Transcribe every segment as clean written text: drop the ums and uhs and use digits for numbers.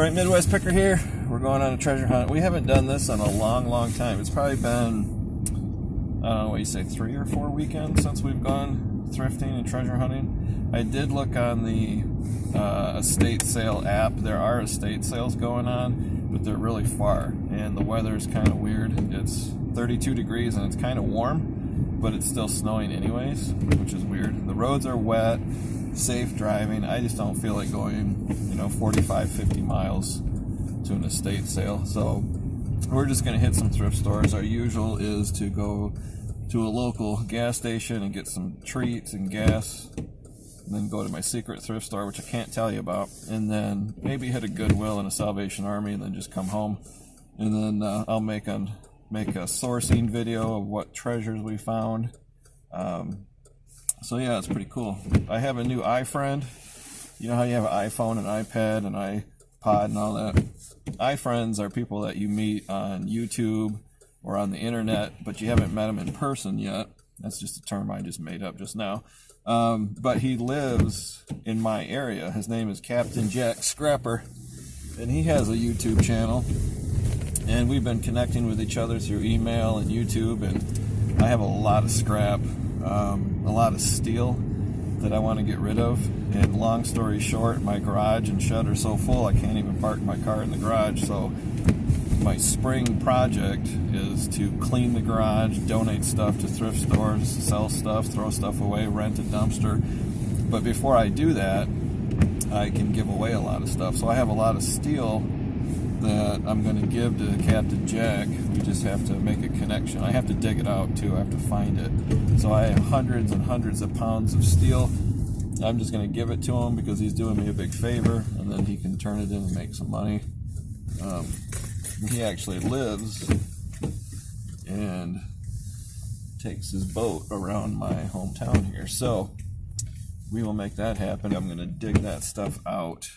Alright, Midwest Picker here. We're going on a treasure hunt. We haven't done this in a long time. It's probably been, I don't know, what you say, 3 or 4 weekends since we've gone thrifting and treasure hunting. I did look on the estate sale app. There are estate sales going on, but they're really far, and the weather is kind of weird. It's 32 degrees and it's kind of warm, but it's still snowing anyways, which is weird. The roads are wet, safe driving. I just don't feel like going, 45, 50 miles to an estate sale. So we're just going to hit some thrift stores. Our usual is to go to a local gas station and get some treats and gas, and then go to my secret thrift store, which I can't tell you about, and then maybe hit a Goodwill and a Salvation Army, and then just come home. And then I'll make a sourcing video of what treasures we found. So yeah, it's pretty cool. I have a new iFriend. You know how you have an iPhone, an iPad, an iPod, and all that? iFriends are people that you meet on YouTube or on the internet, but you haven't met them in person yet. That's just a term I just made up just now. But he lives in my area. His name is Captain Jack Scrapper, and he has a YouTube channel. And we've been connecting with each other through email and YouTube, and I have a lot of scrap, a lot of steel that I want to get rid of. And long story short, my garage and shed are so full I can't even park my car in the garage. So my spring project is to clean the garage, donate stuff to thrift stores, sell stuff, throw stuff away, rent a dumpster. But before I do that, I can give away a lot of stuff. So I have a lot of steel that I'm going to give to Captain Jack. We just have to make a connection. I have to dig it out too. I have to find it. So I have hundreds and hundreds of pounds of steel. I'm just going to give it to him because he's doing me a big favor, and then he can turn it in and make some money. He actually lives and takes his boat around my hometown here. So we will make that happen. I'm going to dig that stuff out,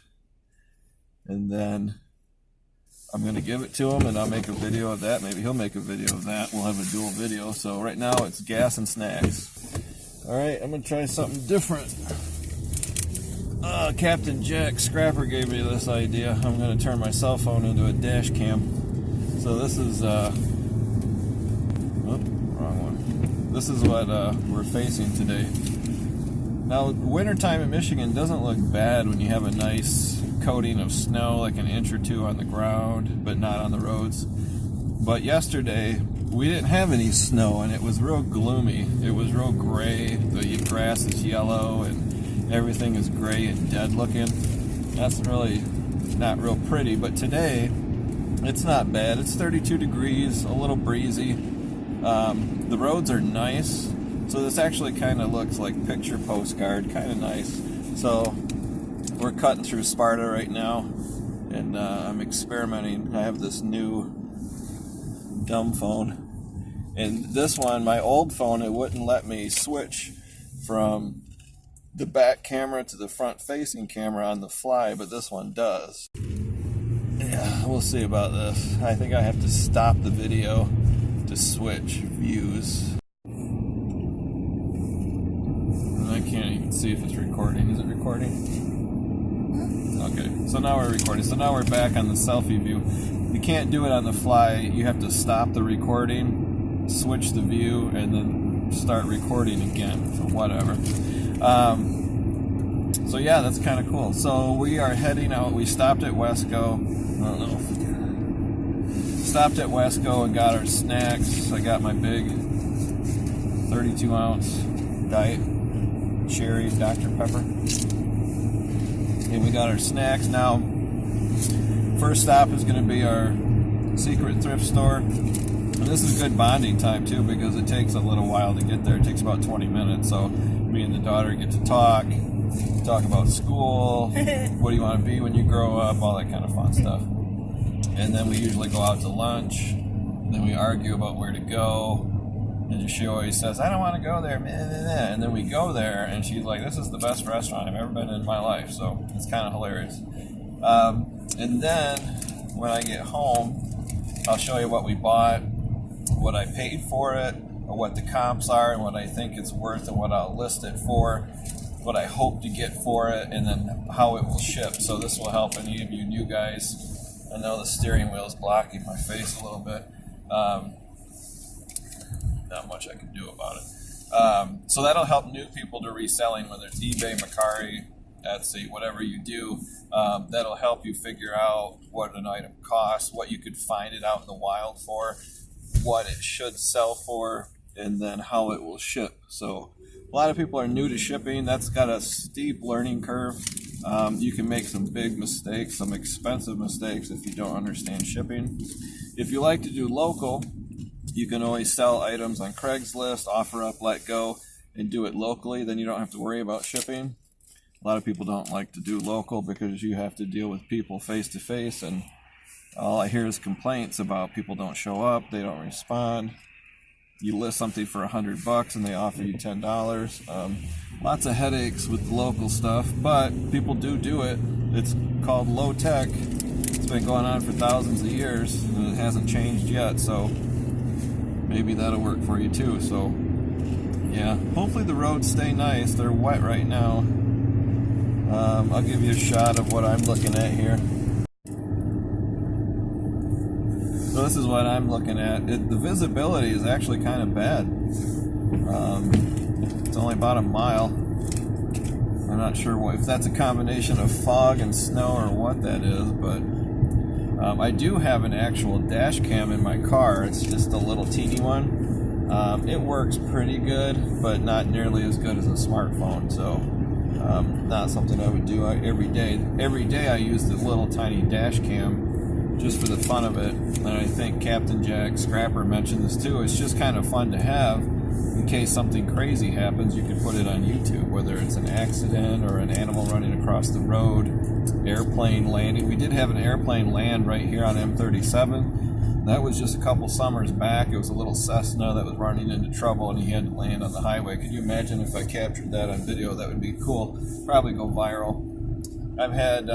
and then I'm going to give it to him, and I'll make a video of that. Maybe he'll make a video of that. We'll have a dual video. So right now it's gas and snacks. All right, I'm going to try something different. Captain Jack Scrapper gave me this idea. I'm going to turn my cell phone into a dash cam. So this is, wrong one. This is what we're facing today. Now, wintertime in Michigan doesn't look bad when you have a nice coating of snow, like an inch or two on the ground, but not on the roads. But yesterday, we didn't have any snow, and it was real gloomy. It was real gray. The grass is yellow, and everything is gray and dead looking. That's really not real pretty. But today, it's not bad. It's 32 degrees, a little breezy. The roads are nice. So this actually kind of looks like picture postcard, kind of nice. So we're cutting through Sparta right now, and I'm experimenting. I have this new dumb phone, and this one, my old phone, it wouldn't let me switch from the back camera to the front facing camera on the fly, but this one does. Yeah, we'll see about this. I think I have to stop the video to switch views. I can't even see if it's recording. Is it recording? Okay, so now we're recording. So now we're back on the selfie view. You can't do it on the fly. You have to stop the recording, switch the view, and then start recording again. So whatever. So yeah, that's kind of cool. So we are heading out. We stopped at Wesco. I don't know. Stopped at Wesco and got our snacks. I got my big 32-ounce diet cherry Dr. Pepper. And we got our snacks. Now, first stop is going to be our secret thrift store. And this is good bonding time too, because it takes a little while to get there. It takes about 20 minutes. So me and the daughter get to talk about school, what do you want to be when you grow up, all that kind of fun stuff. And then we usually go out to lunch. And then we argue about where to go. And she always says, I don't want to go there. And then we go there, and she's like, this is the best restaurant I've ever been in my life. So it's kind of hilarious. And then when I get home, I'll show you what we bought, what I paid for it, or what the comps are, and what I think it's worth, and what I'll list it for. what I hope to get for it, and then how it will ship. So this will help any of you new guys. I know the steering wheel is blocking my face a little bit. Not much I can do about it. So that'll help new people to reselling, whether it's eBay, Mercari, Etsy, whatever you do. That'll help you figure out what an item costs, what you could find it out in the wild for, what it should sell for, and then how it will ship. So a lot of people are new to shipping. That's got a steep learning curve. You can make some big mistakes, some expensive mistakes if you don't understand shipping. If you like to do local, you can always sell items on Craigslist, offer up, let go, and do it locally. Then you don't have to worry about shipping. A lot of people don't like to do local because you have to deal with people face to face, and all I hear is complaints about people don't show up, they don't respond. You list something for $100 and they offer you $10. Lots of headaches with local stuff, but people do it. It's called low tech. It's been going on for thousands of years and it hasn't changed yet, so maybe that'll work for you too. So yeah, hopefully the roads stay nice. They're wet right now. I'll give you a shot of what I'm looking at here. So this is what I'm looking at. The visibility is actually kind of bad. It's only about a mile. I'm not sure if that's a combination of fog and snow or what that is, but I do have an actual dash cam in my car. It's just a little teeny one. It works pretty good, but not nearly as good as a smartphone, so not something I would do every day. Every day I use the little tiny dash cam just for the fun of it, and I think Captain Jack Scrapper mentioned this too. It's just kind of fun to have in case something crazy happens. You can put it on YouTube, whether it's an accident or an animal running across the road, airplane landing. We did have an airplane land right here on M37. That was just a couple summers back. It was a little Cessna that was running into trouble and he had to land on the highway. Could you imagine if I captured that on video? That would be cool. Probably go viral. I've had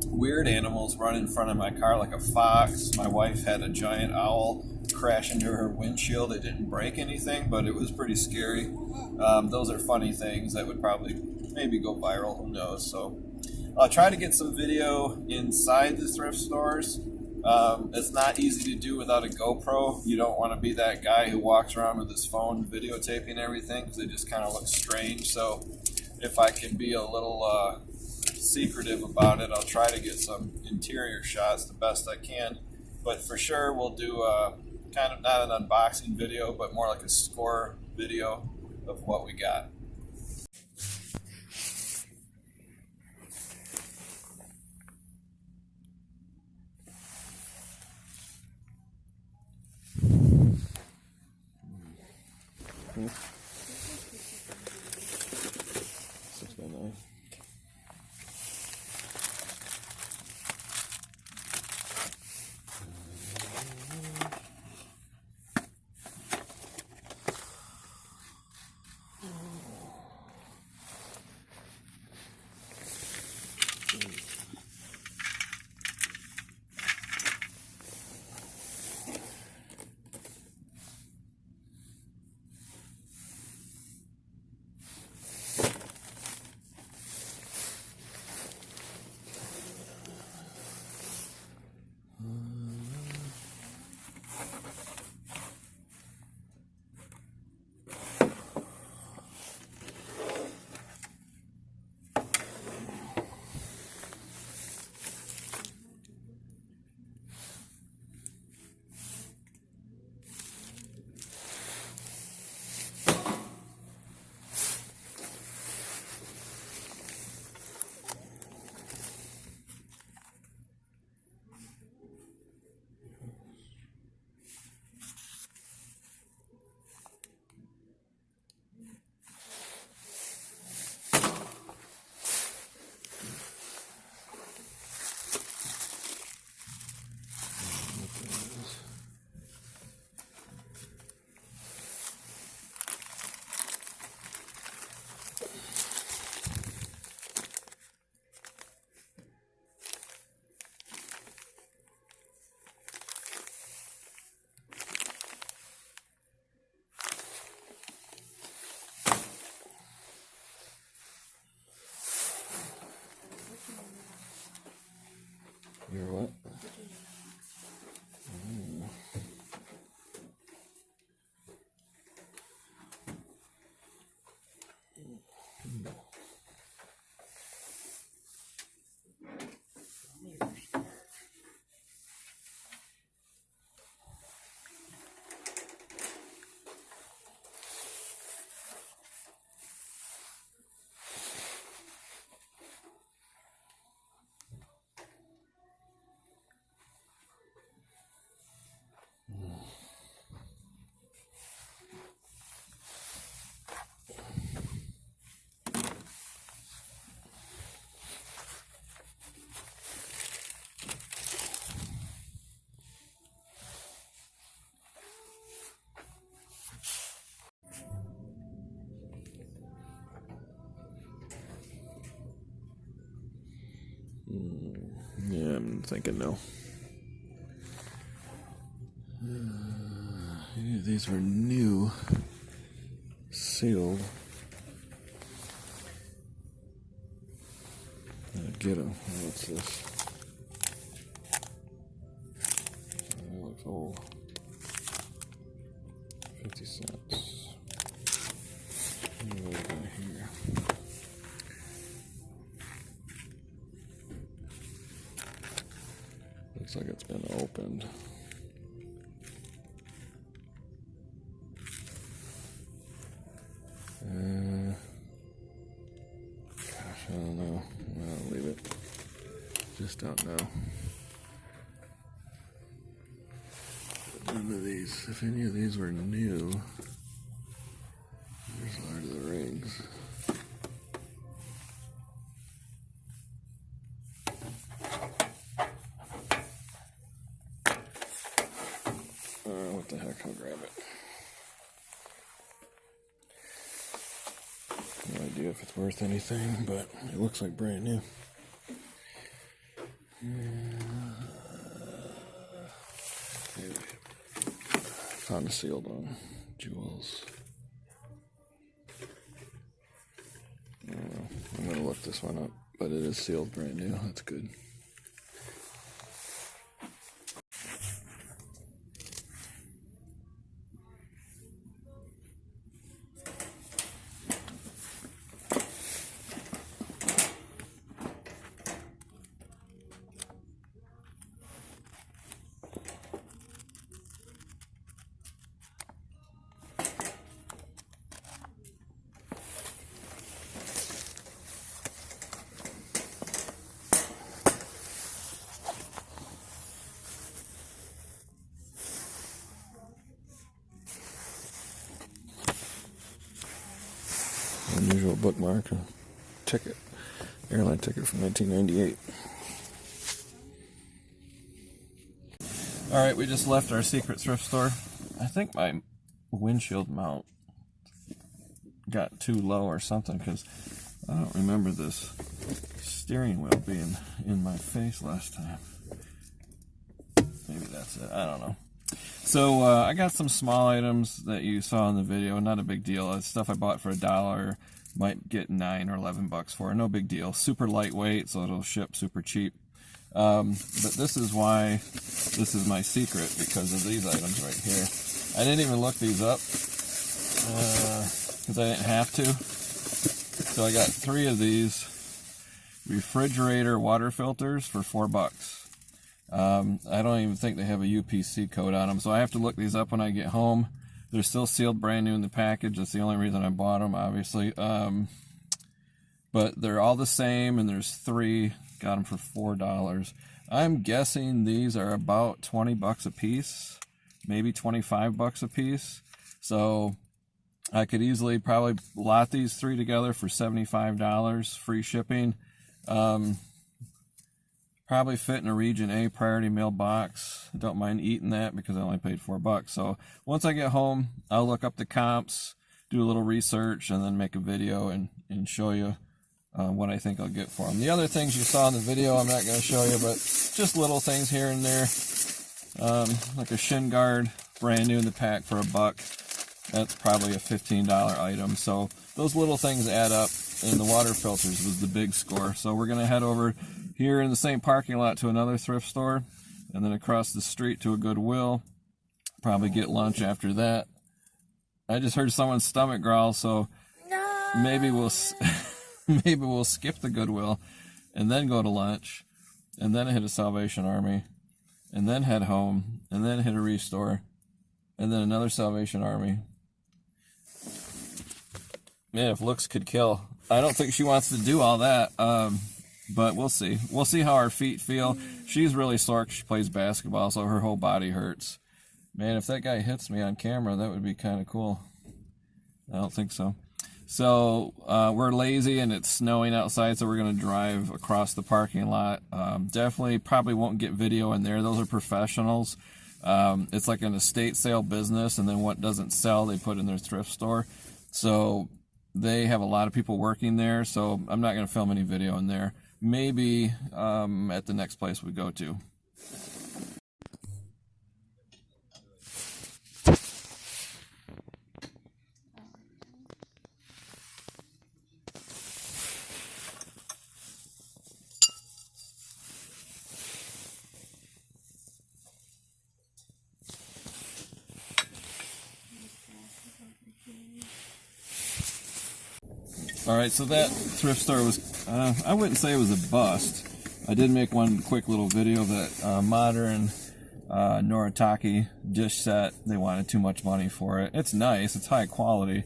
weird animals run in front of my car, like a fox. My wife had a giant owl crash into her windshield. It didn't break anything, but it was pretty scary. Those are funny things that would probably maybe go viral. Who knows? So I'll try to get some video inside the thrift stores. It's not easy to do without a GoPro. You don't want to be that guy who walks around with his phone videotaping everything because it just kind of looks strange. So if I can be a little secretive about it, I'll try to get some interior shots the best I can. But for sure we'll do kind of not an unboxing video, but more like a score video of what we got. Hmm. 6x9. I'm thinking no. These were new, sealed. Get them. What's this? That looks old. 50 cents. What do we got here? Looks like it's been opened. Gosh, I don't know. I'll leave it. Just don't know. None of these, if any of these were new, there's Lord of the Rings. What the heck, I'll grab it. No idea if it's worth anything, but it looks like brand new. Found a sealed one. Jewels. I don't know. I'm going to look this one up, but it is sealed brand new. That's good. Unusual bookmark, a ticket, airline ticket from 1998. Alright, we just left our secret thrift store. I think my windshield mount got too low or something, because I don't remember this steering wheel being in my face last time. Maybe that's it, I don't know. So I got some small items that you saw in the video, not a big deal. It's stuff I bought for $1, might get $9 or $11 for, no big deal. Super lightweight, so it'll ship super cheap. But this is why this is my secret, because of these items right here. I didn't even look these up because I didn't have to. So I got 3 of these refrigerator water filters for $4. I don't even think they have a UPC code on them, so I have to look these up when I get home. They're still sealed brand new in the package. That's the only reason I bought them, obviously. But they're all the same, and there's 3. Got them for $4. I'm guessing these are about $20 a piece, maybe $25 a piece. So I could easily probably lot these 3 together for $75, free shipping. Probably fit in a Region A priority mail box. I don't mind eating that because I only paid $4. So once I get home, I'll look up the comps, do a little research, and then make a video and show you what I think I'll get for them. The other things you saw in the video I'm not going to show you, but just little things here and there. Like a shin guard, brand new in the pack for $1. That's probably a $15 item. So those little things add up, and the water filters was the big score. So we're going to head over here in the same parking lot to another thrift store, and then across the street to a Goodwill. Probably get lunch after that. I just heard someone's stomach growl, so maybe we'll skip the Goodwill and then go to lunch, and then hit a Salvation Army, and then head home, and then hit a Restore, and then another Salvation Army. Man, if looks could kill. I don't think she wants to do all that. But we'll see. We'll see how our feet feel. She's really sore because she plays basketball, so her whole body hurts. Man, if that guy hits me on camera, that would be kind of cool. I don't think so. So we're lazy and it's snowing outside, so we're going to drive across the parking lot. Definitely probably won't get video in there. Those are professionals. It's like an estate sale business, and then what doesn't sell, they put in their thrift store. So they have a lot of people working there, so I'm not going to film any video in there. maybe at the next place we go to. Alright, so that thrift store was, I wouldn't say it was a bust. I did make one quick little video of that modern Noritake dish set. They wanted too much money for it. It's nice, it's high quality.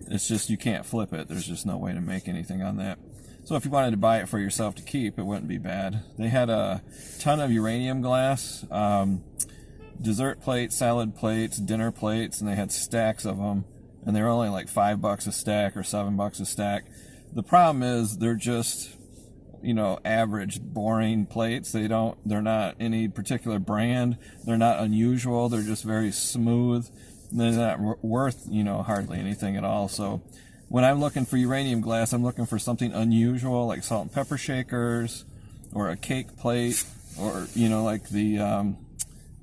It's just you can't flip it. There's just no way to make anything on that. So if you wanted to buy it for yourself to keep, it wouldn't be bad. They had a ton of uranium glass, dessert plates, salad plates, dinner plates, and they had stacks of them. And they're only like $5 a stack or $7 a stack. The problem is they're just, you know, average, boring plates. They're not any particular brand. They're not unusual. They're just very smooth. They're not worth, you know, hardly anything at all. So when I'm looking for uranium glass, I'm looking for something unusual, like salt and pepper shakers, or a cake plate, or, you know, like the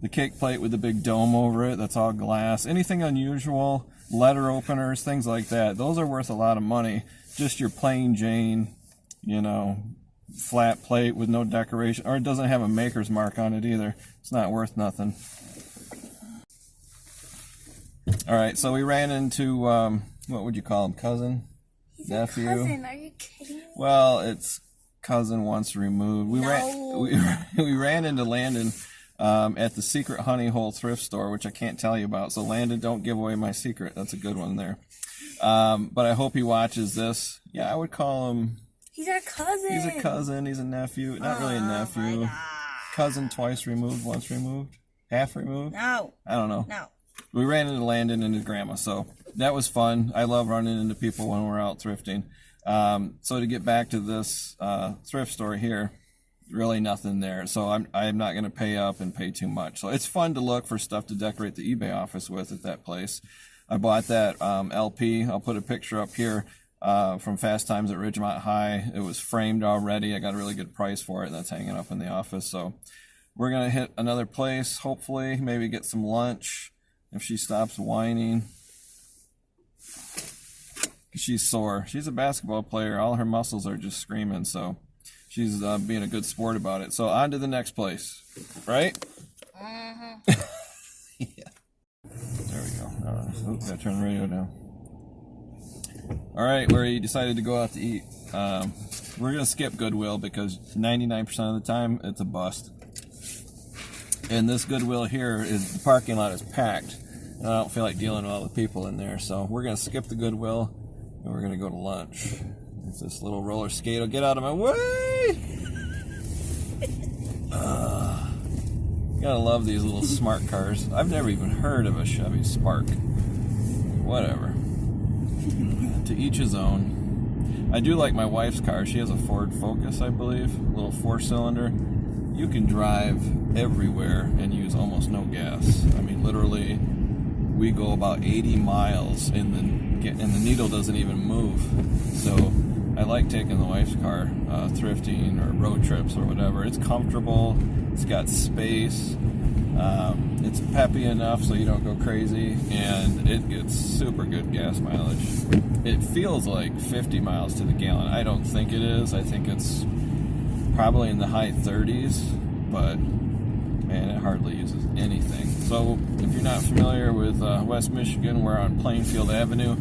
cake plate with the big dome over it. That's all glass. Anything unusual. Letter openers, things like that. Those are worth a lot of money. Just your plain Jane, you know, flat plate with no decoration, or it doesn't have a maker's mark on it either. It's not worth nothing. Alright, so we ran into, what would you call him? Cousin? He's nephew? a cousin. Are you kidding me? Well, it's cousin once removed. We ran into Landon at the Secret Honey Hole thrift store, which I can't tell you about. So Landon, don't give away my secret. That's a good one there. But I hope he watches this. Yeah, I would call him. He's our cousin. He's a cousin. He's a nephew. Not really a nephew. Cousin twice removed, once removed, half removed. No. I don't know. No. We ran into Landon and his grandma, so that was fun. I love running into people when we're out thrifting. So to get back to this thrift store here, really nothing there. So I'm not going to pay up and pay too much. So it's fun to look for stuff to decorate the eBay office with at that place. I bought that LP. I'll put a picture up here from Fast Times at Ridgemont High. It was framed already. I got a really good price for it. That's hanging up in the office. So we're going to hit another place, hopefully, maybe get some lunch if she stops whining. She's sore. She's a basketball player. All her muscles are just screaming, so she's being a good sport about it. So on to the next place, right? Yeah. There we go. Oops, gotta turn the radio down. All right, we decided to go out to eat. We're gonna skip Goodwill because 99% of the time it's a bust. And this Goodwill here is, the parking lot is packed, and I don't feel like dealing with all the people in there. So we're gonna skip the Goodwill and we're gonna go to lunch. If this little roller skate will get out of my way. Gotta love these little smart cars. I've never even heard of a Chevy Spark. Whatever. To each his own. I do like my wife's car. She has a Ford Focus, I believe. A little 4-cylinder. You can drive everywhere and use almost no gas. I mean, literally, we go about 80 miles and the needle doesn't even move. So I like taking the wife's car thrifting or road trips or whatever. It's comfortable. It's got space. It's peppy enough so you don't go crazy, and it gets super good gas mileage. It feels like 50 miles to the gallon. I don't think it is. I think it's probably in the high 30s, but man, it hardly uses anything. So if you're not familiar with West Michigan, we're on Plainfield Avenue,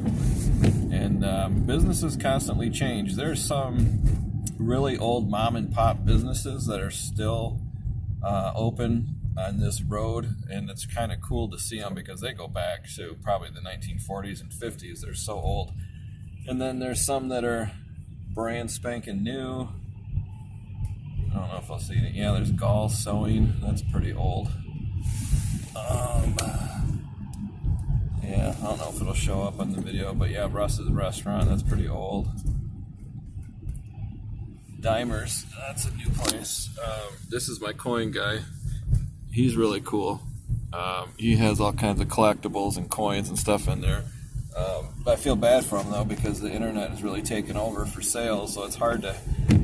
and businesses constantly change. There's some really old mom and pop businesses that are still open on this road, and it's kind of cool to see them because they go back to probably the 1940s and 50s. They're so old. And then there's some that are brand spanking new. I don't know if I'll see it. Yeah, there's Gall Sewing. That's pretty old. Yeah, I don't know if it'll show up on the video, but yeah, Russ's Restaurant. That's pretty old. Dimers. That's a new place. This is my coin guy. He's really cool. He has all kinds of collectibles and coins and stuff in there. But I feel bad for them though, because the internet has really taken over for sales, so it's hard to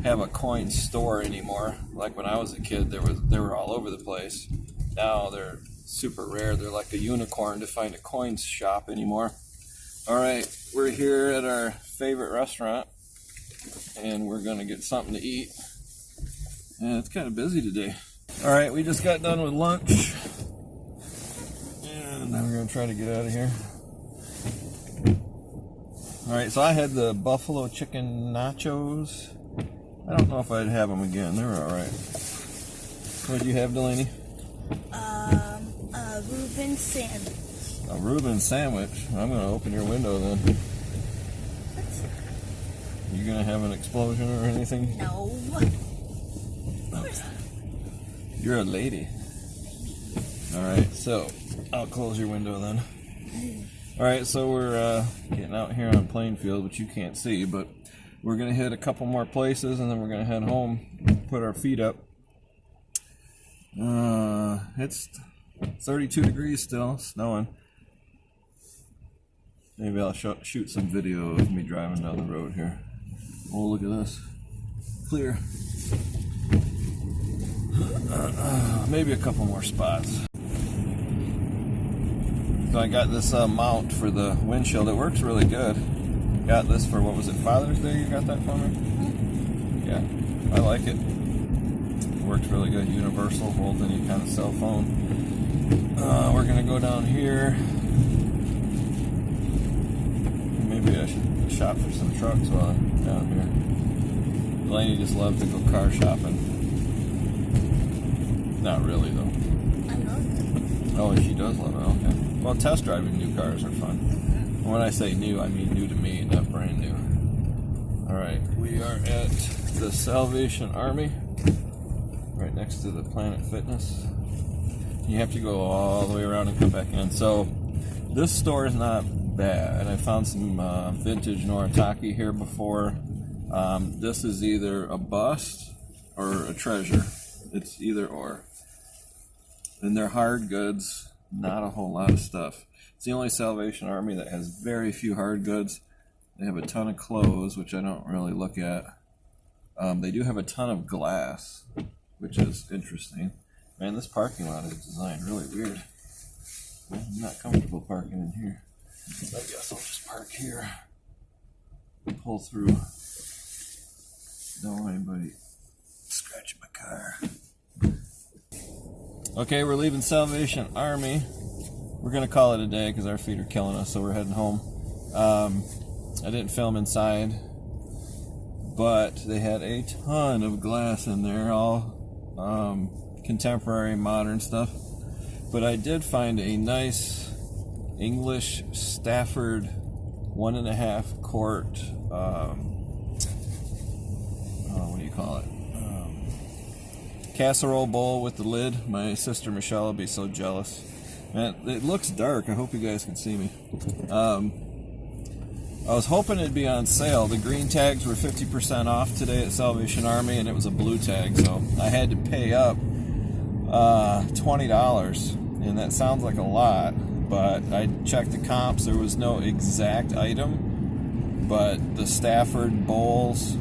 have a coin store anymore. Like when I was a kid, they were all over the place. Now they're super rare. They're like a unicorn to find a coins shop anymore. All right, we're here at our favorite restaurant, and we're gonna get something to eat. And it's kind of busy today. All right, we just got done with lunch, and now we're gonna try to get out of here. All right, so I had the buffalo chicken nachos. I don't know if I'd have them again. They were all right. What did you have, Delaney? A Reuben sandwich. A Reuben sandwich? I'm going to open your window then. You going to have an explosion or anything? No. You're a lady. All right, so I'll close your window then. All right, so we're getting out here on Plainfield, which you can't see, but we're going to hit a couple more places, and then we're going to head home, put our feet up. It's 32 degrees still, snowing. Maybe I'll shoot some video of me driving down the road here. Oh, look at this. Clear. Maybe a couple more spots. So I got this mount for the windshield. It works really good. Got this for, what was it, Father's Day? You got that for me? Yeah, I like it. Works really good. Universal, holds any kind of cell phone. We're gonna go down here. Maybe I should shop for some trucks while I'm down here. Delaney just loves to go car shopping. Not really though. I love it. Oh, she does love it. Okay. Well, test driving new cars are fun. When I say new, I mean new to me, not brand new. All right, we are at the Salvation Army, right next to the Planet Fitness. You have to go all the way around and come back in. So this store is not bad. I found some vintage Noritake here before. This is either a bust or a treasure. It's either or. And they're hard goods, not a whole lot of stuff. It's the only Salvation Army that has very few hard goods. They have a ton of clothes, which I don't really look at. They do have a ton of glass, which is interesting. Man, this parking lot is designed really weird. I'm not comfortable parking in here. I guess I'll just park here. Pull through. Don't want anybody scratching my car. Okay, we're leaving Salvation Army. We're going to call it a day because our feet are killing us, so we're heading home. I didn't film inside, but they had a ton of glass in there, all contemporary, modern stuff. But I did find a nice English Stafford 1.5 quart, what do you call it? Casserole bowl with the lid. My sister Michelle will be so jealous. Man, it looks dark. I hope you guys can see me. I was hoping it'd be on sale. The green tags were 50% off today at Salvation Army, and it was a blue tag, so I had to pay up $20, and that sounds like a lot, but I checked the comps. There was no exact item, but the Stafford bowls,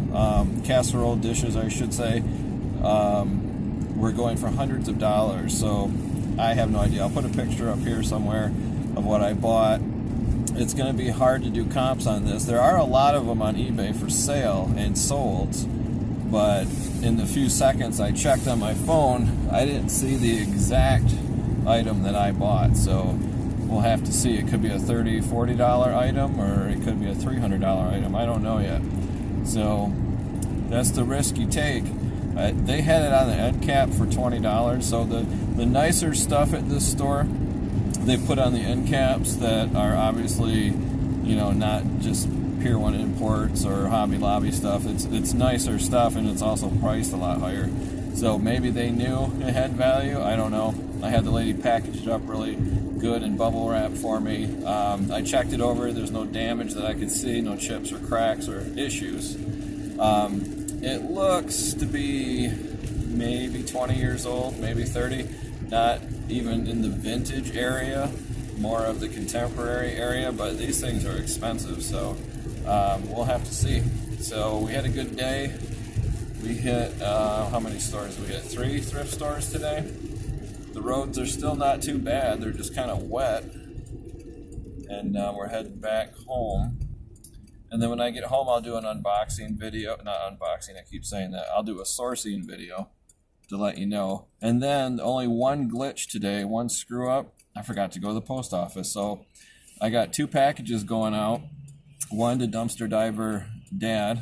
casserole dishes, I should say, were going for hundreds of dollars, so I have no idea. I'll put a picture up here somewhere of what I bought. It's going to be hard to do comps on this. There are a lot of them on eBay for sale and sold, but in the few seconds I checked on my phone, I didn't see the exact item that I bought, so we'll have to see. It could be a $30, $40 item, or it could be a $300 item. I don't know yet. So that's the risk you take. They had it on the end cap for $20, so the nicer stuff at this store, they put on the end caps that are obviously, you know, not just Pier 1 imports or Hobby Lobby stuff. It's nicer stuff, and it's also priced a lot higher. So maybe they knew it had value. I don't know. I had the lady package it up really good in bubble wrap for me. I checked it over. There's no damage that I could see, no chips or cracks or issues. It looks to be maybe 20 years old, maybe 30, not even in the vintage area. more of the contemporary area, but these things are expensive, so we'll have to see. So we had a good day. We hit, how many stores? We hit 3 thrift stores today. The roads are still not too bad. They're just kind of wet. And we're heading back home. And then when I get home, I'll do an unboxing video. Not unboxing, I keep saying that. I'll do a sourcing video to let you know. And then only one glitch today, one screw up. I forgot to go to the post office. So I got 2 packages going out. One to Dumpster Diver Dad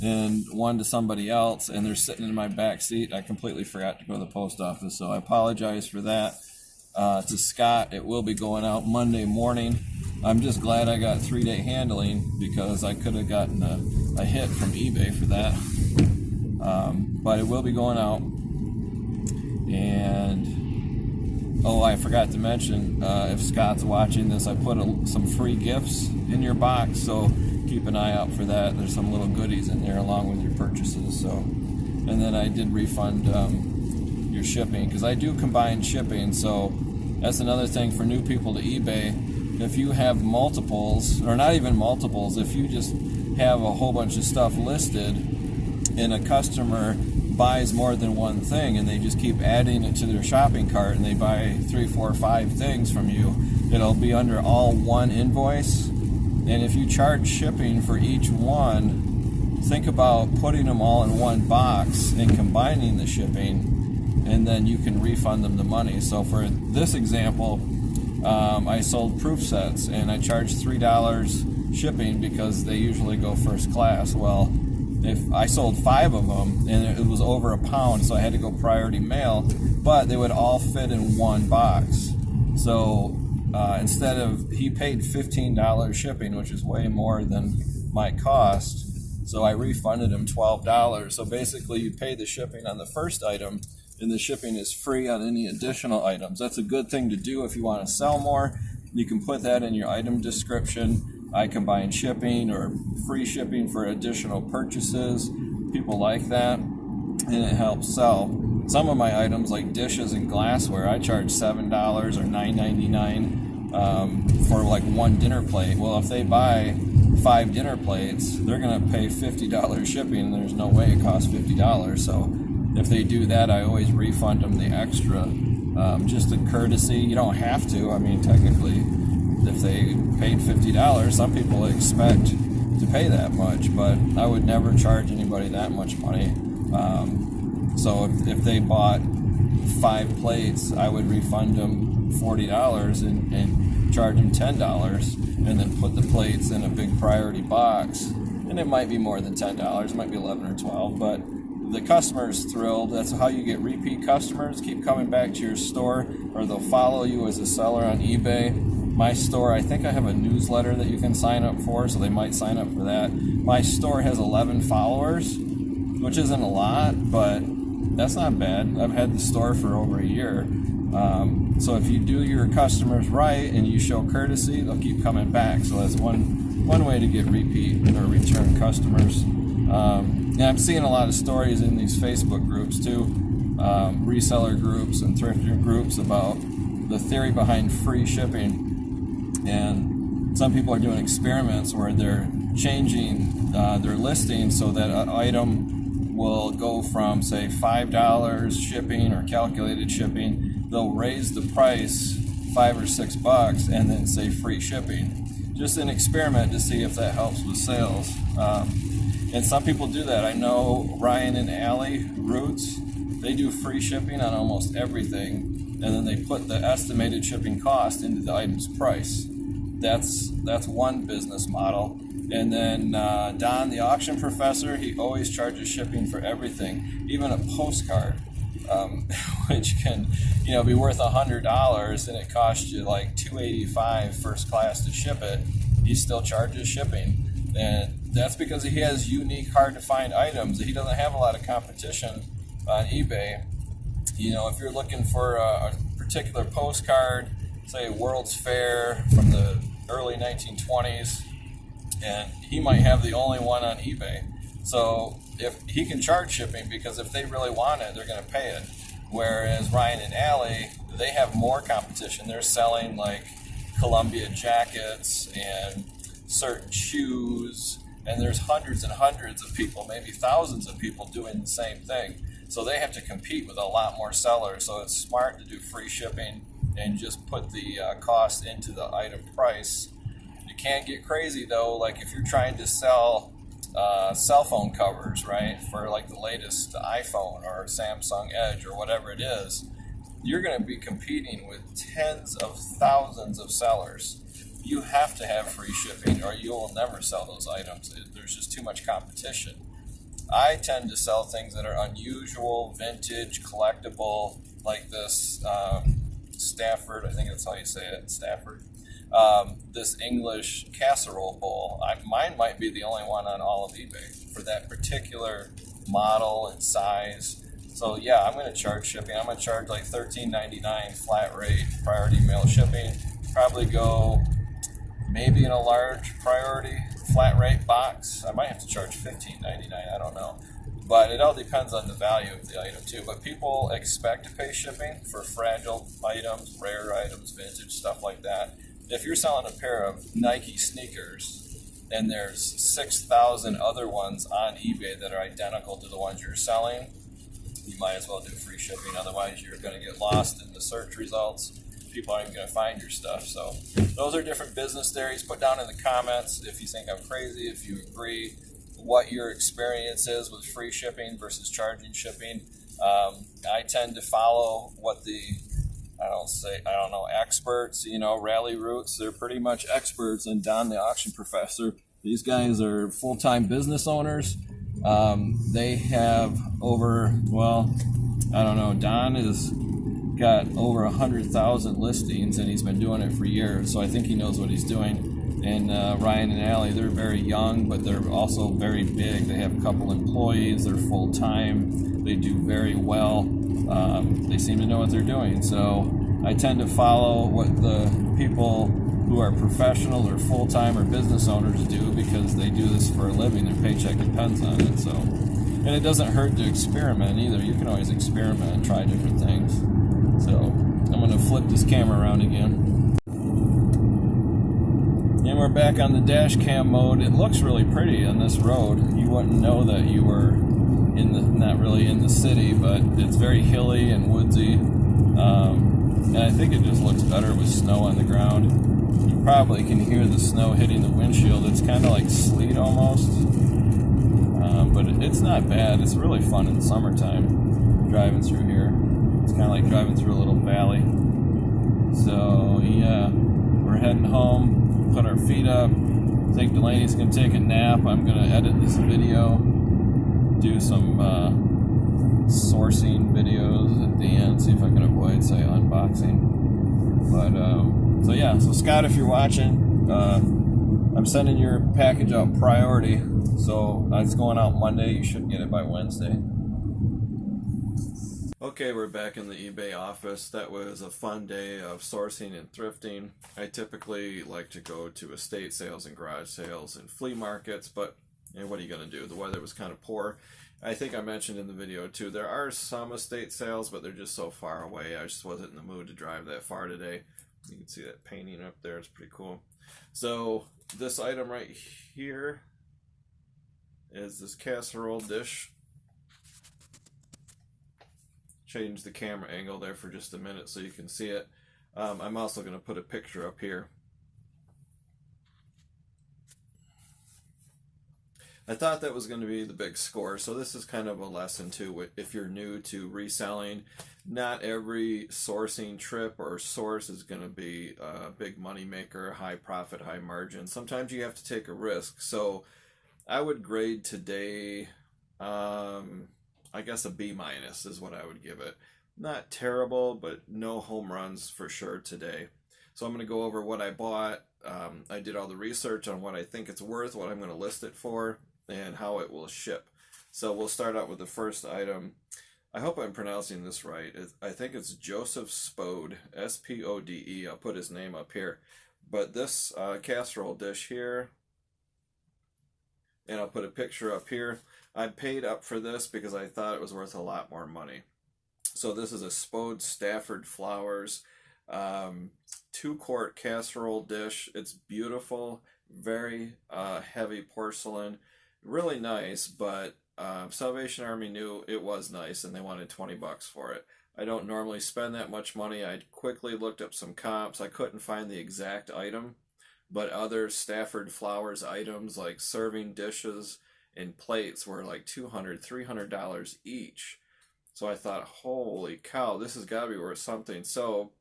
and one to somebody else. And they're sitting in my back seat. I completely forgot to go to the post office. So I apologize for that. To Scott, it will be going out Monday morning. I'm just glad I got 3-day handling because I could have gotten a hit from eBay for that. But it will be going out. And, oh, I forgot to mention, if Scott's watching this, I put some free gifts in your box, so keep an eye out for that. There's some little goodies in there along with your purchases. So, and then I did refund your shipping because I do combine shipping, so that's another thing for new people to eBay. If you have multiples, or not even multiples, if you just have a whole bunch of stuff listed and a customer buys more than one thing and they just keep adding it to their shopping cart and they buy 3, 4, 5 things from you, it'll be under all one invoice. And if you charge shipping for each one, think about putting them all in one box and combining the shipping, and then you can refund them the money. So for this example, I sold proof sets and I charged $3 shipping because they usually go first class. Well, if I sold 5 of them and it was over a pound, so I had to go priority mail, but they would all fit in one box. So instead of, he paid $15 shipping, which is way more than my cost, so I refunded him $12. So basically you pay the shipping on the first item and the shipping is free on any additional items. That's a good thing to do if you want to sell more. You can put that in your item description. I combine shipping or free shipping for additional purchases. People like that, and it helps sell. Some of my items, like dishes and glassware, I charge $7 or $9.99 for like 1 dinner plate. Well, if they buy 5 dinner plates, they're going to pay $50 shipping, and there's no way it costs $50. So if they do that, I always refund them the extra. Just a courtesy. You don't have to. I mean, technically, if they paid $50, some people expect to pay that much, but I would never charge anybody that much money. So if they bought 5 plates, I would refund them $40 and charge them $10, and then put the plates in a big priority box. And it might be more than $10. It might be 11 or 12, but the customer's thrilled. That's how you get repeat customers. Keep coming back to your store, or they'll follow you as a seller on eBay. My store, I think I have a newsletter that you can sign up for, so they might sign up for that. My store has 11 followers, which isn't a lot, but that's not bad. I've had the store for over a year. So if you do your customers right and you show courtesy, they'll keep coming back. So that's one way to get repeat or return customers. And I'm seeing a lot of stories in these Facebook groups too, reseller groups and thrifter groups, about the theory behind free shipping. And some people are doing experiments where they're changing their listing so that an item will go from, say, $5 shipping or calculated shipping. They'll raise the price $5 or $6 and then say free shipping. Just an experiment to see if that helps with sales. And some people do that. I know Ryan and Allie, Roots, they do free shipping on almost everything, and then they put the estimated shipping cost into the item's price. That's one business model. And then Don, the auction professor, he always charges shipping for everything, even a postcard, which can, be worth $100, and it costs you like $285 first class to ship it. He still charges shipping, and that's because he has unique, hard to find items. He doesn't have a lot of competition on eBay. If you're looking for a particular postcard, say World's Fair from the early 1920s, and he might have the only one on eBay. So if he can charge shipping, because if they really want it, they're going to pay it. Whereas Ryan and Allie, they have more competition. They're selling like Columbia jackets and certain shoes, and there's hundreds and hundreds of people, maybe thousands of people doing the same thing. So they have to compete with a lot more sellers. So it's smart to do free shipping and just put the cost into the item price. You can't get crazy though, like if you're trying to sell cell phone covers, right, for like the latest iPhone or Samsung Edge or whatever it is, you're going to be competing with tens of thousands of sellers. You have to have free shipping or you will never sell those items. There's just too much competition. I tend to sell things that are unusual, vintage, collectible, like this Stafford, I think that's how you say it, Stafford. This English casserole bowl. Mine might be the only one on all of eBay for that particular model and size. So yeah, I'm going to charge shipping. I'm going to charge like $13.99 flat rate priority mail shipping. Probably go maybe in a large priority flat rate box. I might have to charge $15.99. I don't know. But it all depends on the value of the item too. But people expect to pay shipping for fragile items, rare items, vintage, stuff like that. If you're selling a pair of Nike sneakers and there's 6,000 other ones on eBay that are identical to the ones you're selling, you might as well do free shipping. Otherwise, you're going to get lost in the search results. People aren't even going to find your stuff. So those are different business theories. Put down in the comments if you think I'm crazy, if you agree, what your experience is with free shipping versus charging shipping. I tend to follow what the experts, Ralli Roots, they're pretty much experts, and Don, the auction professor, these guys are full-time business owners. They have Don has got over 100,000 listings, and he's been doing it for years, so I think he knows what he's doing. And Ryan and Allie, they're very young, but they're also very big. They have a couple employees, they're full-time, they do very well. They seem to know what they're doing, so I tend to follow what the people who are professionals or full-time or business owners do, because they do this for a living. Their paycheck depends on it. So, and it doesn't hurt to experiment either. You can always experiment and try different things. So I'm going to flip this camera around again. And we're back on the dash cam mode. It looks really pretty on this road. You wouldn't know that you were not really in the city, but it's very hilly and woodsy. And I think it just looks better with snow on the ground. You probably can hear the snow hitting the windshield. It's kind of like sleet almost. But it's not bad. It's really fun in the summertime driving through here. It's kind of like driving through a little valley. So yeah, we're heading home, put our feet up. I think Delaney's going to take a nap. I'm going to edit this video, do some sourcing videos at the end, see if I can avoid, say, unboxing. But, so yeah, so Scott, if you're watching, I'm sending your package out priority. So it's going out Monday. You should get it by Wednesday. Okay, we're back in the eBay office. That was a fun day of sourcing and thrifting. I typically like to go to estate sales and garage sales and flea markets, but what are you going to do? The weather was kind of poor. I think I mentioned in the video too, there are some estate sales, but they're just so far away. I just wasn't in the mood to drive that far today. You can see that painting up there. It's pretty cool. So this item right here is this casserole dish. Change the camera angle there for just a minute so you can see it. I'm also going to put a picture up here. I thought that was going to be the big score, so this is kind of a lesson too. If you're new to reselling, not every sourcing trip or source is going to be a big money maker, high profit, high margin. Sometimes you have to take a risk. So I would grade today, I guess a B- is what I would give it. Not terrible, but no home runs for sure today. So I'm going to go over what I bought. I did all the research on what I think it's worth, what I'm going to list it for, and how it will ship. So we'll start out with the first item. I hope I'm pronouncing this right. I think it's Joseph Spode, S-P-O-D-E. I'll put his name up here. But this casserole dish here, and I'll put a picture up here. I paid up for this because I thought it was worth a lot more money. So this is a Spode Stafford Flowers. 2-quart casserole dish. It's beautiful, very heavy porcelain, really nice, but Salvation Army knew it was nice and they wanted 20 bucks for it. I don't normally spend that much money. I quickly looked up some comps. I couldn't find the exact item, but other Stafford Flowers items like serving dishes and plates were like $200, $300 each. So I thought, holy cow, this has got to be worth something. So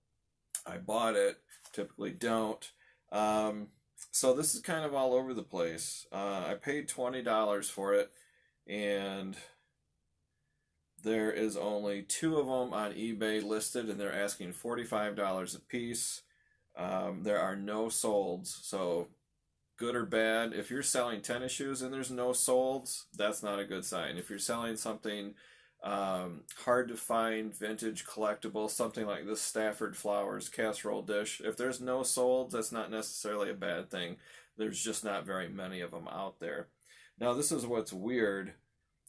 I bought it. Typically don't. So this is kind of all over the place. I paid $20 for it, and there is only 2 of them on eBay listed, and they're asking $45 a piece. There are no solds, so good or bad. If you're selling tennis shoes and there's no solds, that's not a good sign. If you're selling something hard to find, vintage, collectible, something like this Stafford Flowers casserole dish, if there's no solds, that's not necessarily a bad thing. There's just not very many of them out there. Now, this is what's weird,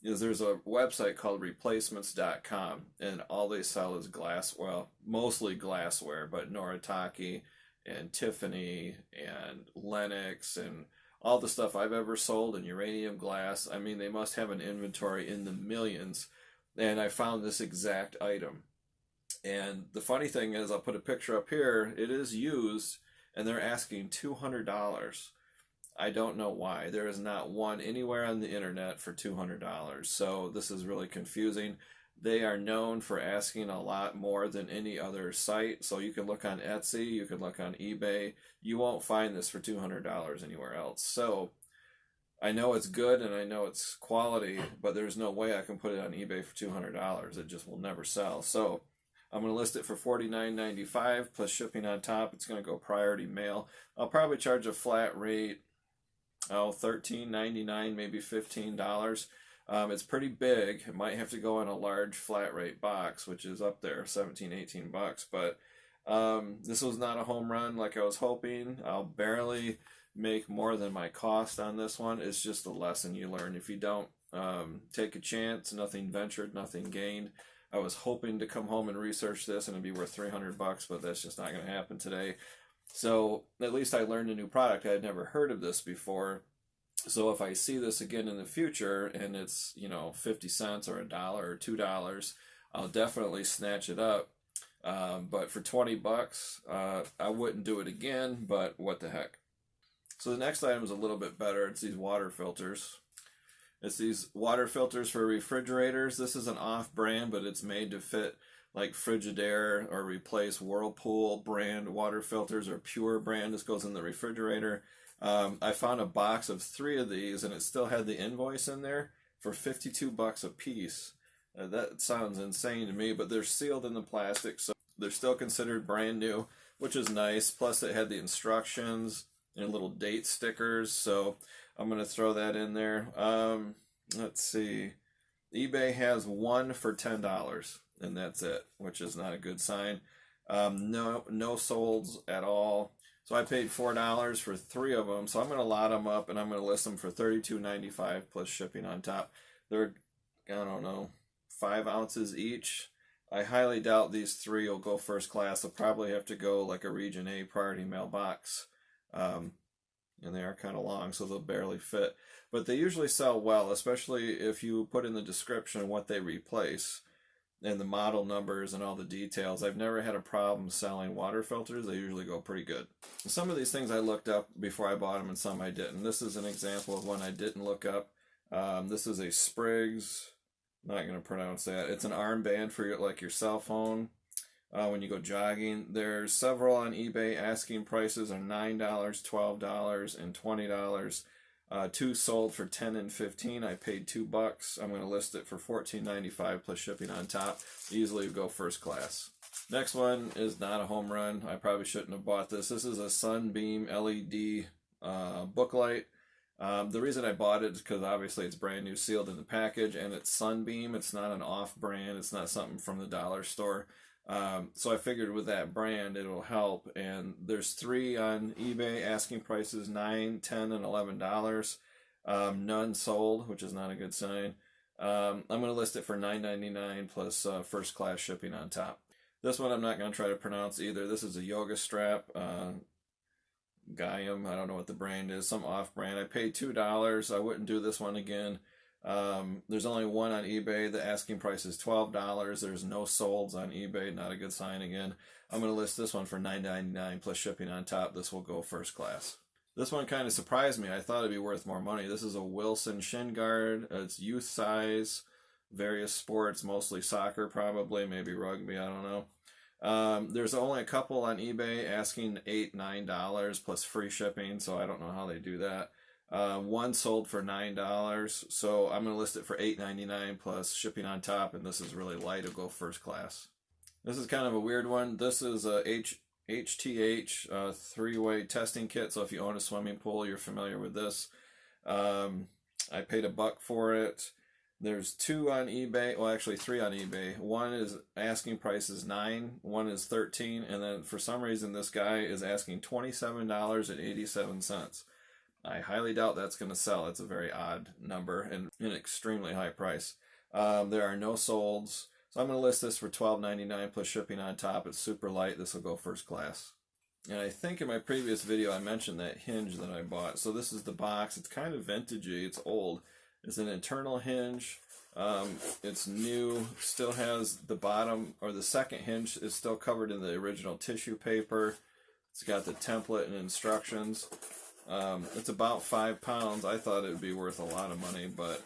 is there's a website called replacements.com, and all they sell is glass, well, mostly glassware, but Noritake and Tiffany and Lennox and all the stuff I've ever sold in uranium glass. I mean, they must have an inventory in the millions, and I found this exact item. And the funny thing is, I'll put a picture up here, it is used, and they're asking $200. I don't know why. There is not one anywhere on the internet for $200. So this is really confusing. They are known for asking a lot more than any other site. So you can look on Etsy, you can look on eBay. You won't find this for $200 anywhere else. So I know it's good and I know it's quality, but there's no way I can put it on eBay for $200. It just will never sell. So I'm going to list it for $49.95 plus shipping on top. It's going to go priority mail. I'll probably charge a flat rate, $13.99, maybe $15. It's pretty big. It might have to go in a large flat rate box, which is up there, 17, 18 bucks. But this was not a home run like I was hoping. I'll barely make more than my cost on this one. It's just a lesson you learn. If you don't take a chance, nothing ventured, nothing gained. I was hoping to come home and research this and it'd be worth 300 bucks, but that's just not going to happen today. So at least I learned a new product. I had never heard of this before. So if I see this again in the future and it's, 50 cents or $1 or $2, I'll definitely snatch it up. But for 20 bucks, I wouldn't do it again, but what the heck. So the next item is a little bit better. It's these water filters. It's these water filters for refrigerators. This is an off-brand, but it's made to fit like Frigidaire or replace Whirlpool brand water filters or Pure brand. This goes in the refrigerator. I found a box of 3 of these and it still had the invoice in there for 52 bucks a piece. That sounds insane to me, but they're sealed in the plastic, so they're still considered brand new, which is nice. Plus it had the instructions and little date stickers, so I'm going to throw that in there. Let's see. eBay has 1 for $10. And that's it, which is not a good sign. No solds at all. So I paid $4 for 3 of them. So I'm going to lot them up and I'm going to list them for $32.95 plus shipping on top. They're, 5 ounces each. I highly doubt these 3 will go first class. They'll probably have to go like a Region A priority mail box. And they are kind of long, so they'll barely fit. But they usually sell well, especially if you put in the description what they replace and the model numbers and all the details. I've never had a problem selling water filters. They usually go pretty good. Some of these things I looked up before I bought them and some I didn't. This is an example of one I didn't look up. This is a Spriggs, I'm not going to pronounce that. It's an armband for your cell phone when you go jogging. There's several on eBay. Asking prices are $9, $12, and $20. 2 sold for $10 and $15. I paid $2. I'm going to list it for $14.95 plus shipping on top. Easily go first class. Next one is not a home run. I probably shouldn't have bought this. This is a Sunbeam LED booklight. The reason I bought it is because obviously it's brand new, sealed in the package, and it's Sunbeam. It's not an off-brand. It's not something from the dollar store. So I figured with that brand it'll help, and there's 3 on eBay. Asking prices $9, $10, and $11. None sold, which is not a good sign. I'm going to list it for $9.99 plus first class shipping on top. This one I'm not going to try to pronounce either. This is a yoga strap. Gaiam, I don't know what the brand is, some off-brand. I paid $2. I wouldn't do this one again. There's only one on eBay. The asking price is $12. There's no solds on eBay. Not a good sign again. I'm going to list this one for $9.99 plus shipping on top. This will go first class. This one kind of surprised me. I thought it'd be worth more money. This is a Wilson shin guard. It's youth size, various sports, mostly soccer probably, maybe rugby, I don't know. There's only a couple on eBay asking $8, $9 plus free shipping, so I don't know how they do that. One sold for $9, so I'm going to list it for $8.99 plus shipping on top, and this is really light. It'll go first class. This is kind of a weird one. This is a HTH three-way testing kit, so if you own a swimming pool, you're familiar with this. I paid $1 for it. There's two on eBay, well actually three on eBay. One is asking price is $9, one is $13, and then for some reason this guy is asking $27.87. I highly doubt that's going to sell. It's a very odd number and an extremely high price. There are no solds, so I'm going to list this for $12.99 plus shipping on top. It's super light. This will go first class. And I think in my previous video I mentioned that hinge that I bought. So this is the box. It's kind of vintagey. It's old. It's an internal hinge. It's new. Still has the bottom, or the second hinge is still covered in the original tissue paper. It's got the template and instructions. It's about 5 pounds. I thought it would be worth a lot of money, but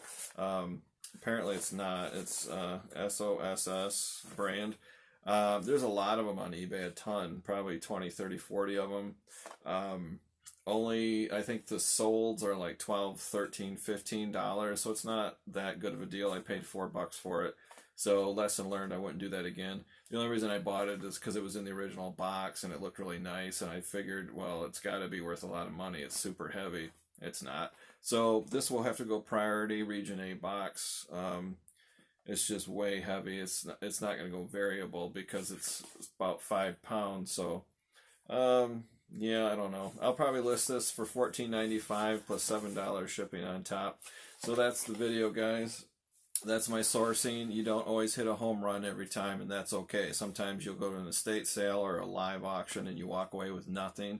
apparently it's not. It's SOSS brand. There's a lot of them on eBay, a ton, probably 20, 30, 40 of them. Only, I think the solds are like $12, $13, $15, so it's not that good of a deal. I paid $4 for it. So lesson learned, I wouldn't do that again. The only reason I bought it is because it was in the original box and it looked really nice, and I figured, well, it's got to be worth a lot of money. It's super heavy. It's not. So this will have to go priority region A box. It's just way heavy. It's not going to go variable because it's about 5 pounds. So yeah, I don't know. I'll probably list this for $14.95 plus $7 shipping on top. So that's the video, guys. That's my sourcing. You don't always hit a home run every time, and that's okay. Sometimes you'll go to an estate sale or a live auction and you walk away with nothing.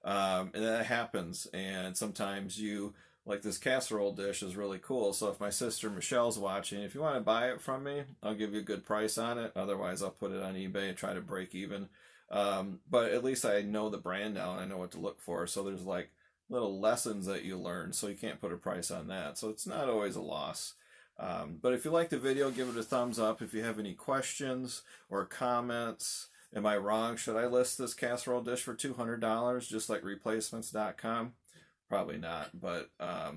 And that happens. And sometimes you, like this casserole dish is really cool. So if my sister Michelle's watching, if you want to buy it from me, I'll give you a good price on it. Otherwise, I'll put it on eBay and try to break even. But at least I know the brand now and I know what to look for. So there's like little lessons that you learn. So you can't put a price on that. So it's not always a loss. But if you like the video, give it a thumbs up. If you have any questions or comments, am I wrong? Should I list this casserole dish for $200 just like replacements.com? Probably not. But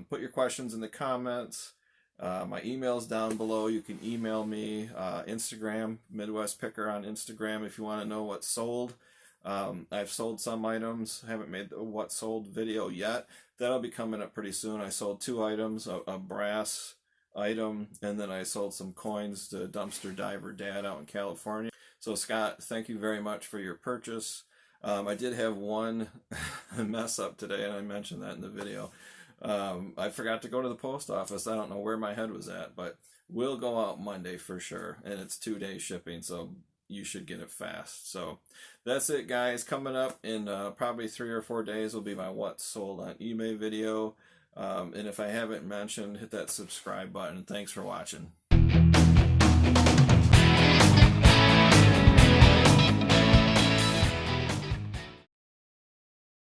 put your questions in the comments. My email's down below. You can email me. Instagram, Midwest Picker on Instagram if you want to know what's sold. I've sold some items. Haven't made the what sold video yet. That'll be coming up pretty soon. I sold 2 items, a brass item, and then I sold some coins to Dumpster Diver Dad out in California. So Scott, thank you very much for your purchase. I did have one mess up today, and I mentioned that in the video. I forgot to go to the post office. I don't know where my head was at, but we'll go out Monday for sure, and it's 2-day shipping, so you should get it fast. So that's it, guys. Coming up in probably 3 or 4 days will be my What's Sold on eBay video. And if I haven't mentioned, hit that subscribe button. Thanks for watching.